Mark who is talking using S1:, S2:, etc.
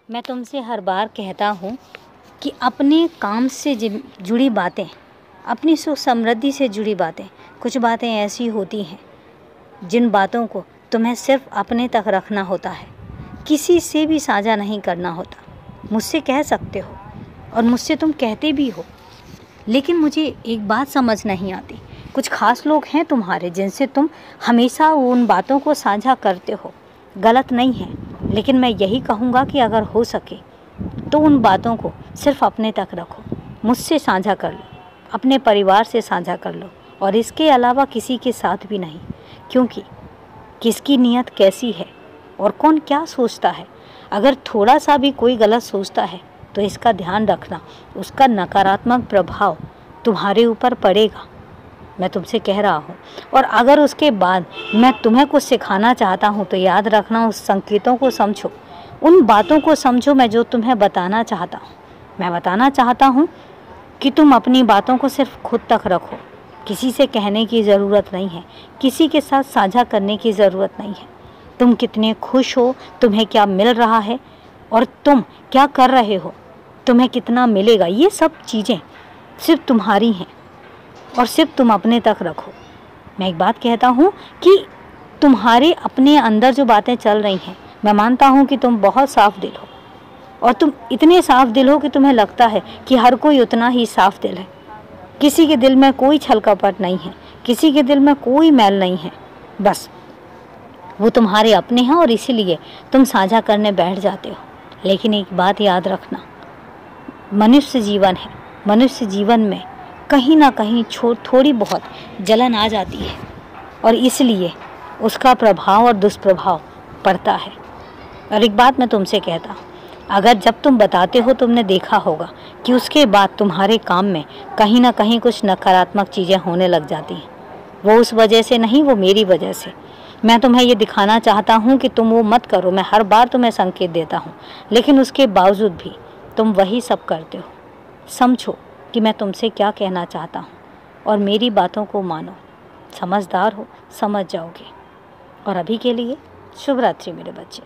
S1: मैं तुमसे हर बार कहता हूँ कि अपने काम से जुड़ी बातें, अपनी सुख समृद्धि से जुड़ी बातें, कुछ बातें ऐसी होती हैं जिन बातों को तुम्हें सिर्फ अपने तक रखना होता है, किसी से भी साझा नहीं करना होता। मुझसे कह सकते हो और मुझसे तुम कहते भी हो, लेकिन मुझे एक बात समझ नहीं आती। कुछ खास लोग हैं तुम्हारे जिनसे तुम हमेशा उन बातों को साझा करते हो। गलत नहीं है, लेकिन मैं यही कहूँगा कि अगर हो सके तो उन बातों को सिर्फ अपने तक रखो। मुझसे साझा कर लो, अपने परिवार से साझा कर लो, और इसके अलावा किसी के साथ भी नहीं, क्योंकि किसकी नीयत कैसी है और कौन क्या सोचता है, अगर थोड़ा सा भी कोई गलत सोचता है तो इसका ध्यान रखना, उसका नकारात्मक प्रभाव तुम्हारे ऊपर पड़ेगा। मैं तुमसे कह रहा हूँ। और अगर उसके बाद मैं तुम्हें कुछ सिखाना चाहता हूँ तो याद रखना, उस संकेतों को समझो, उन बातों को समझो मैं जो तुम्हें बताना चाहता हूँ। मैं बताना चाहता हूँ कि तुम अपनी बातों को सिर्फ खुद तक रखो। किसी से कहने की ज़रूरत नहीं है, किसी के साथ साझा करने की ज़रूरत नहीं है। तुम कितने खुश हो, तुम्हें क्या मिल रहा है और तुम क्या कर रहे हो, तुम्हें कितना मिलेगा, ये सब चीज़ें सिर्फ तुम्हारी हैं और सिर्फ तुम अपने तक रखो। मैं एक बात कहता हूँ कि तुम्हारे अपने अंदर जो बातें चल रही हैं, मैं मानता हूँ कि तुम बहुत साफ दिल हो, और तुम इतने साफ दिल हो कि तुम्हें लगता है कि हर कोई उतना ही साफ दिल है। किसी के दिल में कोई छल कपट नहीं है, किसी के दिल में कोई मैल नहीं है, बस वो तुम्हारे अपने हैं और इसीलिए तुम साझा करने बैठ जाते हो। लेकिन एक बात याद रखना, मनुष्य जीवन है, मनुष्य जीवन में कहीं ना कहीं थोड़ी बहुत जलन आ जाती है और इसलिए उसका प्रभाव और दुष्प्रभाव पड़ता है। और एक बात मैं तुमसे कहता हूँ, अगर जब तुम बताते हो तुमने देखा होगा कि उसके बाद तुम्हारे काम में कहीं ना कहीं कुछ नकारात्मक चीज़ें होने लग जाती हैं। वो उस वजह से नहीं, वो मेरी वजह से। मैं तुम्हें ये दिखाना चाहता हूँ कि तुम वो मत करो। मैं हर बार तुम्हें संकेत देता हूँ, लेकिन उसके बावजूद भी तुम वही सब करते हो। समझो कि मैं तुमसे क्या कहना चाहता हूँ और मेरी बातों को मानो। समझदार हो, समझ जाओगे। और अभी के लिए शुभ रात्रि मेरे बच्चे।